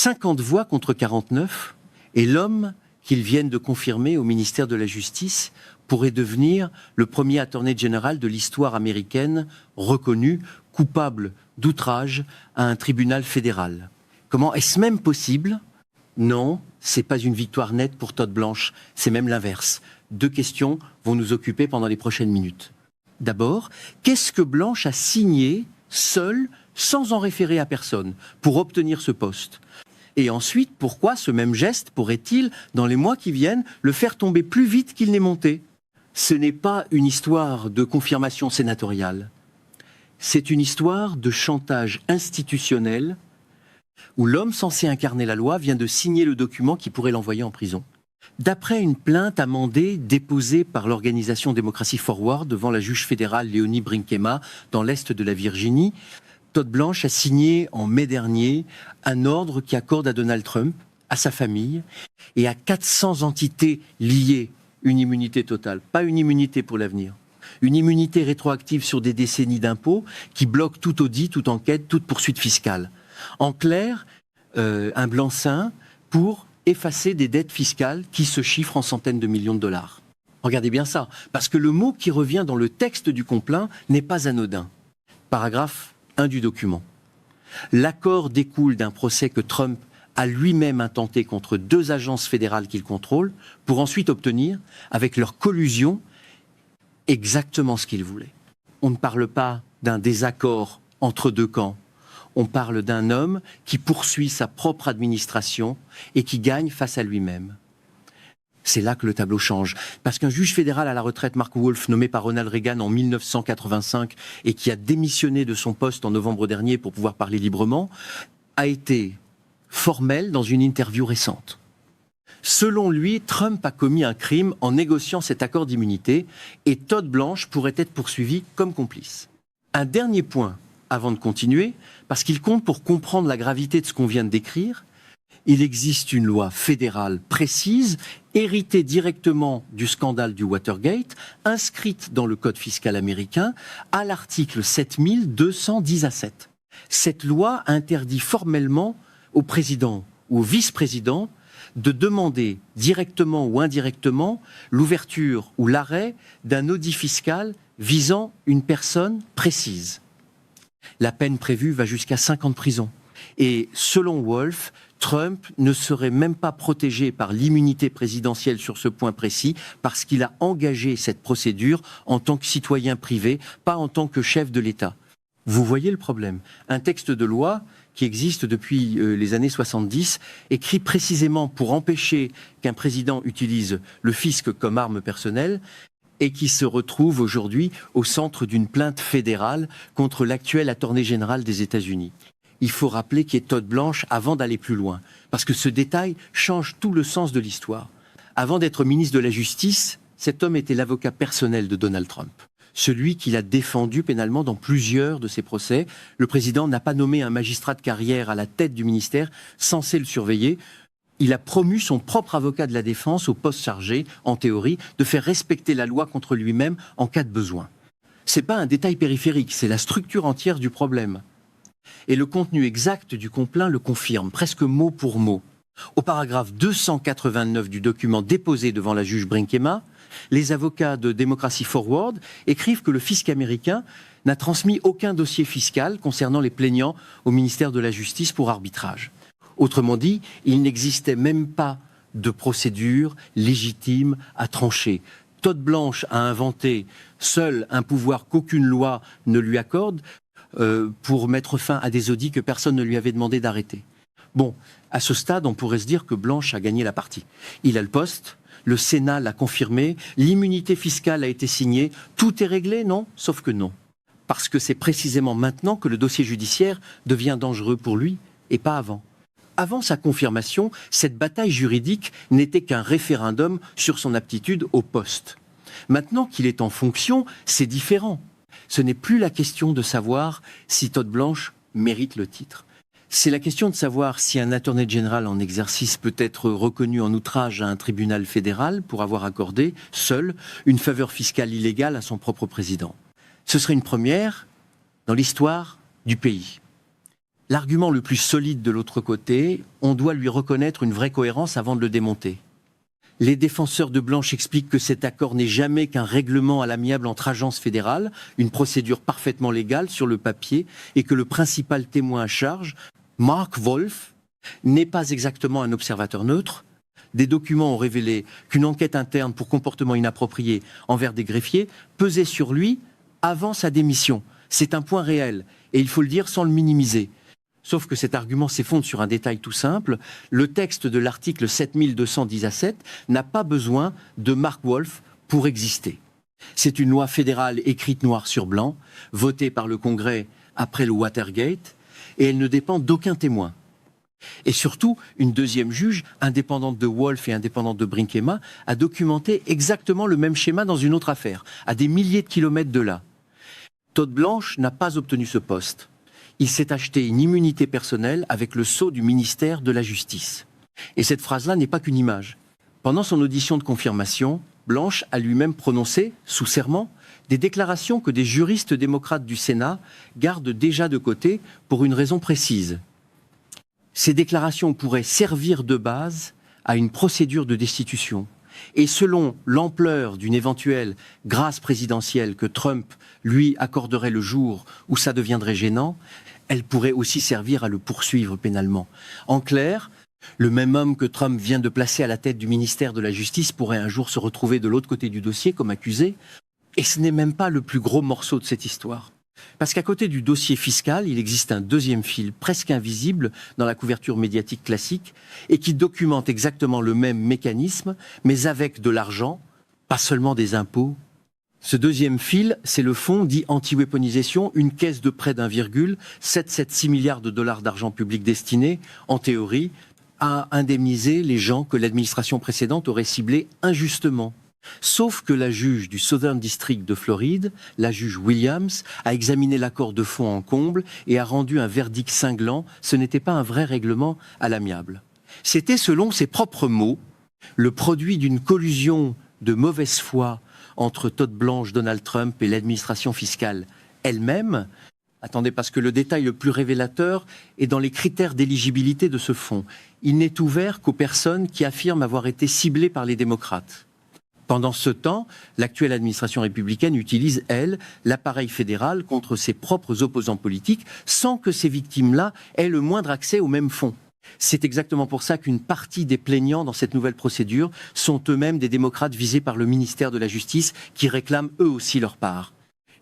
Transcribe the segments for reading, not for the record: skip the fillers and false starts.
50 voix contre 49, et l'homme qu'ils viennent de confirmer au ministère de la Justice pourrait devenir le premier attorney général de l'histoire américaine reconnu coupable d'outrage à un tribunal fédéral. Comment est-ce même possible ? Non, c'est pas une victoire nette pour Todd Blanche, c'est même l'inverse. 2 questions vont nous occuper pendant les prochaines minutes. D'abord, qu'est-ce que Blanche a signé seul, sans en référer à personne, pour obtenir ce poste ? Et ensuite, pourquoi ce même geste pourrait-il, dans les mois qui viennent, le faire tomber plus vite qu'il n'est monté ? Ce n'est pas une histoire de confirmation sénatoriale. C'est une histoire de chantage institutionnel où l'homme censé incarner la loi vient de signer le document qui pourrait l'envoyer en prison. D'après une plainte amendée déposée par l'organisation Democracy Forward devant la juge fédérale Léonie Brinkema dans l'est de la Virginie, Todd Blanche a signé en mai dernier un ordre qui accorde à Donald Trump, à sa famille et à 400 entités liées une immunité totale, pas une immunité pour l'avenir. Une immunité rétroactive sur des décennies d'impôts qui bloque tout audit, toute enquête, toute poursuite fiscale. En clair, un blanc-seing pour effacer des dettes fiscales qui se chiffrent en centaines de millions de dollars. Regardez bien ça, parce que le mot qui revient dans le texte du complaint n'est pas anodin. Paragraphe 1 du document. L'accord découle d'un procès que Trump a lui-même intenté contre 2 agences fédérales qu'il contrôle pour ensuite obtenir, avec leur collusion, exactement ce qu'il voulait. On ne parle pas d'un désaccord entre 2 camps. On parle d'un homme qui poursuit sa propre administration et qui gagne face à lui-même. C'est là que le tableau change. Parce qu'un juge fédéral à la retraite, Mark Wolf, nommé par Ronald Reagan en 1985 et qui a démissionné de son poste en novembre dernier pour pouvoir parler librement, a été formel dans une interview récente. Selon lui, Trump a commis un crime en négociant cet accord d'immunité et Todd Blanche pourrait être poursuivi comme complice. Un dernier point avant de continuer, parce qu'il compte pour comprendre la gravité de ce qu'on vient de décrire. Il existe une loi fédérale précise, héritée directement du scandale du Watergate, inscrite dans le Code fiscal américain à l'article 7210-7. Cette loi interdit formellement au président ou au vice-président de demander directement ou indirectement l'ouverture ou l'arrêt d'un audit fiscal visant une personne précise. La peine prévue va jusqu'à 5 ans de prison. Et selon Wolf, Trump ne serait même pas protégé par l'immunité présidentielle sur ce point précis parce qu'il a engagé cette procédure en tant que citoyen privé, pas en tant que chef de l'État. Vous voyez le problème. Un texte de loi qui existe depuis les années 70, écrit précisément pour empêcher qu'un président utilise le fisc comme arme personnelle et qui se retrouve aujourd'hui au centre d'une plainte fédérale contre l'actuel attorney général des États-Unis. Il faut rappeler qui est Todd Blanche avant d'aller plus loin, parce que ce détail change tout le sens de l'histoire. Avant d'être ministre de la Justice, cet homme était l'avocat personnel de Donald Trump. Celui qu'il a défendu pénalement dans plusieurs de ses procès. Le président n'a pas nommé un magistrat de carrière à la tête du ministère censé le surveiller. Il a promu son propre avocat de la défense au poste chargé, en théorie, de faire respecter la loi contre lui-même en cas de besoin. C'est pas un détail périphérique, c'est la structure entière du problème. Et le contenu exact du complaint le confirme, presque mot pour mot. Au paragraphe 289 du document déposé devant la juge Brinkema, les avocats de Democracy Forward écrivent que le fisc américain n'a transmis aucun dossier fiscal concernant les plaignants au ministère de la Justice pour arbitrage. Autrement dit, il n'existait même pas de procédure légitime à trancher. Todd Blanche a inventé seul un pouvoir qu'aucune loi ne lui accorde pour mettre fin à des audits que personne ne lui avait demandé d'arrêter. Bon, à ce stade, on pourrait se dire que Blanche a gagné la partie. Il a le poste, le Sénat l'a confirmé, l'immunité fiscale a été signée, tout est réglé, non? Sauf que non. Parce que c'est précisément maintenant que le dossier judiciaire devient dangereux pour lui, et pas avant. Avant sa confirmation, cette bataille juridique n'était qu'un référendum sur son aptitude au poste. Maintenant qu'il est en fonction, c'est différent. Ce n'est plus la question de savoir si Todd Blanche mérite le titre. C'est la question de savoir si un attorney général en exercice peut être reconnu en outrage à un tribunal fédéral pour avoir accordé, seul, une faveur fiscale illégale à son propre président. Ce serait une première dans l'histoire du pays. L'argument le plus solide de l'autre côté, on doit lui reconnaître une vraie cohérence avant de le démonter. Les défenseurs de Blanche expliquent que cet accord n'est jamais qu'un règlement à l'amiable entre agences fédérales, une procédure parfaitement légale sur le papier, et que le principal témoin à charge, Mark Wolf, n'est pas exactement un observateur neutre. Des documents ont révélé qu'une enquête interne pour comportement inapproprié envers des greffiers pesait sur lui avant sa démission. C'est un point réel, et il faut le dire sans le minimiser. Sauf que cet argument s'effondre sur un détail tout simple. Le texte de l'article 7217 n'a pas besoin de Mark Wolf pour exister. C'est une loi fédérale écrite noir sur blanc, votée par le Congrès après le Watergate, et elle ne dépend d'aucun témoin. Et surtout, une deuxième juge, indépendante de Wolf et indépendante de Brinkema, a documenté exactement le même schéma dans une autre affaire, à des milliers de kilomètres de là. Todd Blanche n'a pas obtenu ce poste. Il s'est acheté une immunité personnelle avec le sceau du ministère de la Justice. Et cette phrase-là n'est pas qu'une image. Pendant son audition de confirmation, Blanche a lui-même prononcé, sous serment, des déclarations que des juristes démocrates du Sénat gardent déjà de côté pour une raison précise. Ces déclarations pourraient servir de base à une procédure de destitution. Et selon l'ampleur d'une éventuelle grâce présidentielle que Trump lui accorderait le jour où ça deviendrait gênant, elle pourrait aussi servir à le poursuivre pénalement. En clair, le même homme que Trump vient de placer à la tête du ministère de la Justice pourrait un jour se retrouver de l'autre côté du dossier comme accusé. Et ce n'est même pas le plus gros morceau de cette histoire. Parce qu'à côté du dossier fiscal, il existe un deuxième fil presque invisible dans la couverture médiatique classique et qui documente exactement le même mécanisme, mais avec de l'argent, pas seulement des impôts. Ce deuxième fil, c'est le fonds dit anti-weaponisation, une caisse de près d'1,776 milliard de dollars d'argent public destiné, en théorie, à indemniser les gens que l'administration précédente aurait ciblés injustement. Sauf que la juge du Southern District de Floride, la juge Williams, a examiné l'accord de fond en comble et a rendu un verdict cinglant. Ce n'était pas un vrai règlement à l'amiable. C'était, selon ses propres mots, le produit d'une collusion de mauvaise foi entre Todd Blanche, Donald Trump et l'administration fiscale elle-même. Attendez, parce que le détail le plus révélateur est dans les critères d'éligibilité de ce fonds. Il n'est ouvert qu'aux personnes qui affirment avoir été ciblées par les démocrates. Pendant ce temps, l'actuelle administration républicaine utilise, elle, l'appareil fédéral contre ses propres opposants politiques sans que ces victimes-là aient le moindre accès au même fonds. C'est exactement pour ça qu'une partie des plaignants dans cette nouvelle procédure sont eux-mêmes des démocrates visés par le ministère de la Justice qui réclament eux aussi leur part.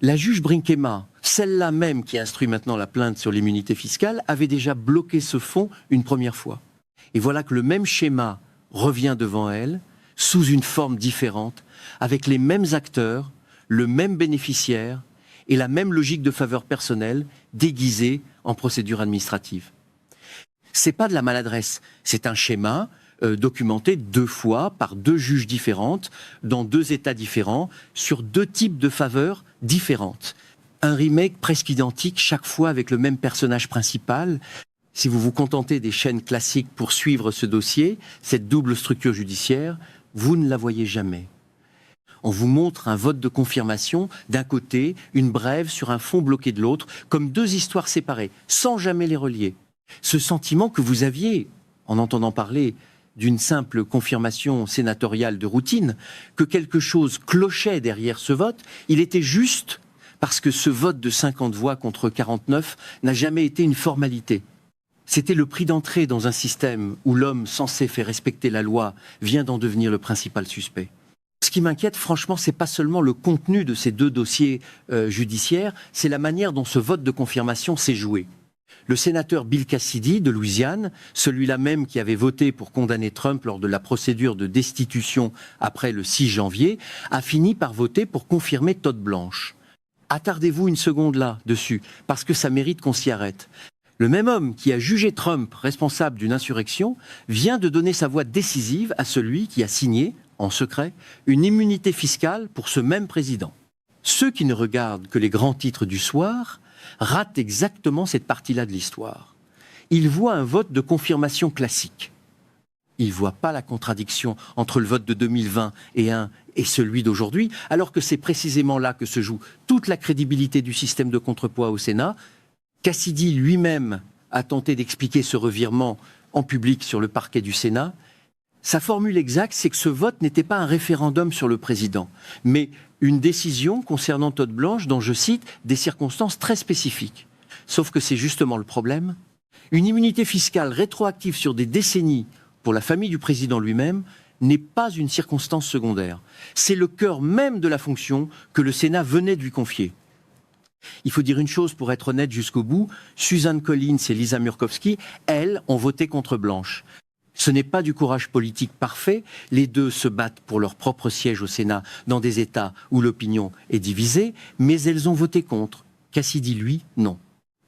La juge Brinkema, celle-là même qui instruit maintenant la plainte sur l'immunité fiscale, avait déjà bloqué ce fonds une première fois. Et voilà que le même schéma revient devant elle, sous une forme différente, avec les mêmes acteurs, le même bénéficiaire et la même logique de faveur personnelle déguisée en procédure administrative. C'est pas de la maladresse, c'est un schéma documenté 2 fois par 2 juges différentes, dans 2 États différents, sur 2 types de faveurs différentes. Un remake presque identique chaque fois avec le même personnage principal. Si vous vous contentez des chaînes classiques pour suivre ce dossier, cette double structure judiciaire, vous ne la voyez jamais. On vous montre un vote de confirmation d'un côté, une brève sur un fond bloqué de l'autre, comme 2 histoires séparées, sans jamais les relier. Ce sentiment que vous aviez, en entendant parler d'une simple confirmation sénatoriale de routine, que quelque chose clochait derrière ce vote, il était juste parce que ce vote de 50 voix contre 49 n'a jamais été une formalité. C'était le prix d'entrée dans un système où l'homme censé faire respecter la loi vient d'en devenir le principal suspect. Ce qui m'inquiète, franchement, c'est pas seulement le contenu de ces 2 dossiers judiciaires, c'est la manière dont ce vote de confirmation s'est joué. Le sénateur Bill Cassidy de Louisiane, celui-là même qui avait voté pour condamner Trump lors de la procédure de destitution après le 6 janvier, a fini par voter pour confirmer Todd Blanche. Attardez-vous une seconde là-dessus, parce que ça mérite qu'on s'y arrête. Le même homme qui a jugé Trump responsable d'une insurrection vient de donner sa voix décisive à celui qui a signé, en secret, une immunité fiscale pour ce même président. Ceux qui ne regardent que les grands titres du soir ratent exactement cette partie-là de l'histoire. Ils voient un vote de confirmation classique. Ils ne voient pas la contradiction entre le vote de 2020 et celui d'aujourd'hui, alors que c'est précisément là que se joue toute la crédibilité du système de contrepoids au Sénat. Cassidy lui-même a tenté d'expliquer ce revirement en public sur le parquet du Sénat. Sa formule exacte, c'est que ce vote n'était pas un référendum sur le président, mais une décision concernant Todd Blanche dans, je cite, des circonstances très spécifiques. Sauf que c'est justement le problème. Une immunité fiscale rétroactive sur des décennies pour la famille du président lui-même n'est pas une circonstance secondaire. C'est le cœur même de la fonction que le Sénat venait de lui confier. Il faut dire une chose pour être honnête jusqu'au bout, Suzanne Collins et Lisa Murkowski, elles, ont voté contre Blanche. Ce n'est pas du courage politique parfait, les deux se battent pour leur propre siège au Sénat dans des États où l'opinion est divisée, mais elles ont voté contre. Cassidy, lui, non.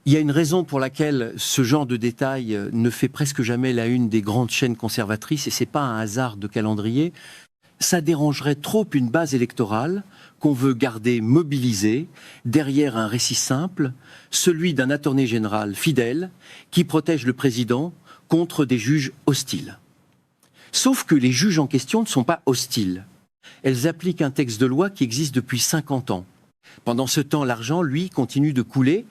Il y a une raison pour laquelle ce genre de détail ne fait presque jamais la une des grandes chaînes conservatrices, et ce n'est pas un hasard de calendrier. Ça dérangerait trop une base électorale qu'on veut garder mobilisée derrière un récit simple, celui d'un attorney général fidèle qui protège le président contre des juges hostiles. Sauf que les juges en question ne sont pas hostiles. Elles appliquent un texte de loi qui existe depuis 50 ans. Pendant ce temps, l'argent, lui, continue de couler.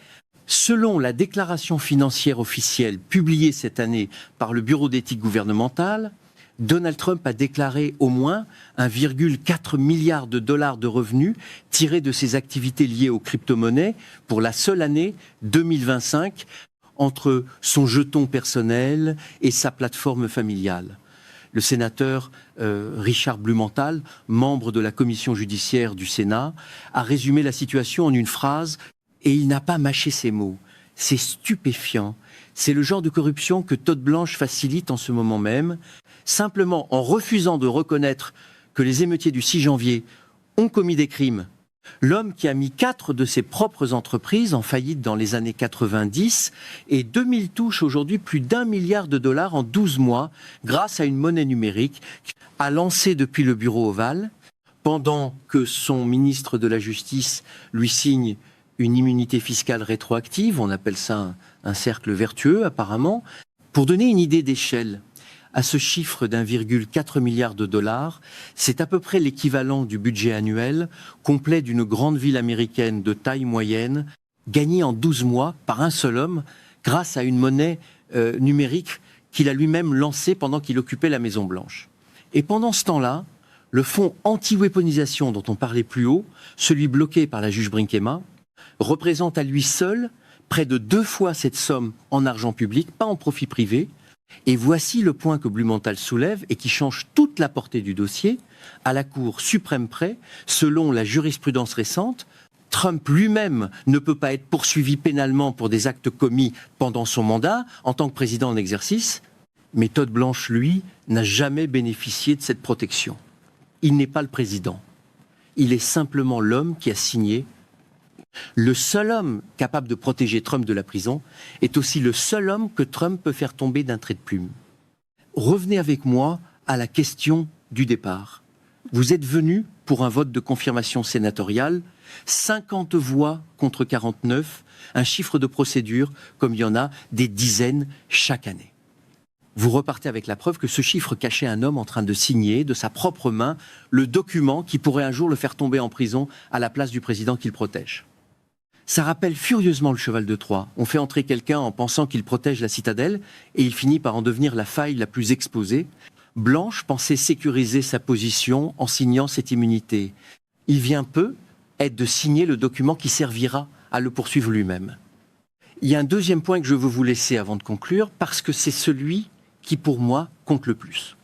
Selon la déclaration financière officielle publiée cette année par le Bureau d'éthique gouvernementale, Donald Trump a déclaré au moins 1,4 milliard de dollars de revenus tirés de ses activités liées aux crypto-monnaies pour la seule année 2025, entre son jeton personnel et sa plateforme familiale. Le sénateur Richard Blumenthal, membre de la commission judiciaire du Sénat, a résumé la situation en une phrase et il n'a pas mâché ses mots. C'est stupéfiant. C'est le genre de corruption que Todd Blanche facilite en ce moment même, simplement en refusant de reconnaître que les émeutiers du 6 janvier ont commis des crimes. L'homme qui a mis 4 de ses propres entreprises en faillite dans les années 90 et 2000 touche aujourd'hui plus d'1 milliard de dollars en 12 mois grâce à une monnaie numérique a lancé depuis le bureau ovale, pendant que son ministre de la Justice lui signe une immunité fiscale rétroactive, on appelle ça un cercle vertueux apparemment. Pour donner une idée d'échelle, à ce chiffre d'1,4 milliard de dollars, c'est à peu près l'équivalent du budget annuel complet d'une grande ville américaine de taille moyenne, gagné en 12 mois par un seul homme grâce à une monnaie numérique qu'il a lui-même lancée pendant qu'il occupait la Maison-Blanche. Et pendant ce temps-là, le fonds anti-weaponisation dont on parlait plus haut, celui bloqué par la juge Brinkema, représente à lui seul près de 2 fois cette somme en argent public, pas en profit privé. Et voici le point que Blumenthal soulève et qui change toute la portée du dossier. À la Cour suprême près, selon la jurisprudence récente, Trump lui-même ne peut pas être poursuivi pénalement pour des actes commis pendant son mandat en tant que président en exercice, mais Todd Blanche, lui, n'a jamais bénéficié de cette protection. Il n'est pas le président. Il est simplement l'homme qui a signé. Le seul homme capable de protéger Trump de la prison est aussi le seul homme que Trump peut faire tomber d'un trait de plume. Revenez avec moi à la question du départ. Vous êtes venu pour un vote de confirmation sénatoriale, 50 voix contre 49, un chiffre de procédure comme il y en a des dizaines chaque année. Vous repartez avec la preuve que ce chiffre cachait un homme en train de signer de sa propre main le document qui pourrait un jour le faire tomber en prison à la place du président qu'il protège. Ça rappelle furieusement le cheval de Troie. On fait entrer quelqu'un en pensant qu'il protège la citadelle et il finit par en devenir la faille la plus exposée. Blanche pensait sécuriser sa position en signant cette immunité. Il vient peu être de signer le document qui servira à le poursuivre lui-même. Il y a un deuxième point que je veux vous laisser avant de conclure, parce que c'est celui qui, pour moi, compte le plus.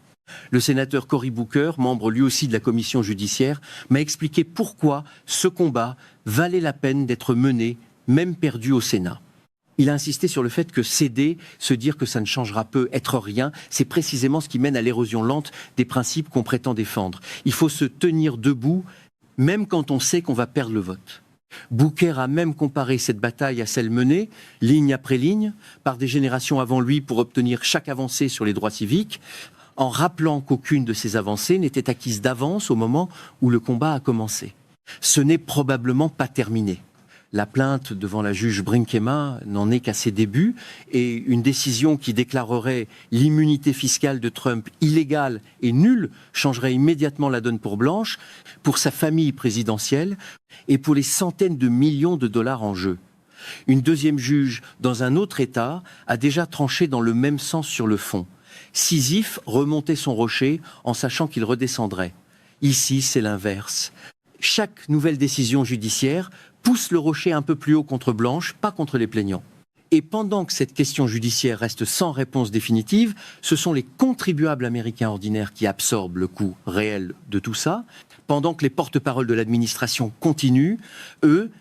Le sénateur Cory Booker, membre lui aussi de la commission judiciaire, m'a expliqué pourquoi ce combat valait la peine d'être mené, même perdu au Sénat. Il a insisté sur le fait que céder, se dire que ça ne changera peu, être rien, c'est précisément ce qui mène à l'érosion lente des principes qu'on prétend défendre. Il faut se tenir debout, même quand on sait qu'on va perdre le vote. Booker a même comparé cette bataille à celle menée, ligne après ligne, par des générations avant lui pour obtenir chaque avancée sur les droits civiques, en rappelant qu'aucune de ces avancées n'était acquise d'avance au moment où le combat a commencé. Ce n'est probablement pas terminé. La plainte devant la juge Brinkema n'en est qu'à ses débuts et une décision qui déclarerait l'immunité fiscale de Trump illégale et nulle changerait immédiatement la donne pour Blanche, pour sa famille présidentielle et pour les centaines de millions de dollars en jeu. Une deuxième juge, dans un autre État, a déjà tranché dans le même sens sur le fond. Sisyphe remontait son rocher en sachant qu'il redescendrait. Ici, c'est l'inverse. Chaque nouvelle décision judiciaire pousse le rocher un peu plus haut contre Blanche, pas contre les plaignants. Et pendant que cette question judiciaire reste sans réponse définitive, ce sont les contribuables américains ordinaires qui absorbent le coût réel de tout ça, pendant que les porte-paroles de l'administration continuent, eux,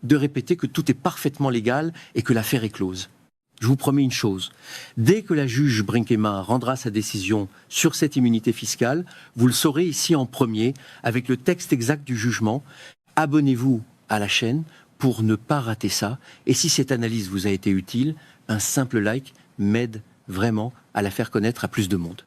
de répéter que tout est parfaitement légal et que l'affaire est close. Je vous promets une chose, dès que la juge Brinkema rendra sa décision sur cette immunité fiscale, vous le saurez ici en premier, avec le texte exact du jugement. Abonnez-vous à la chaîne pour ne pas rater ça. Et si cette analyse vous a été utile, un simple like m'aide vraiment à la faire connaître à plus de monde.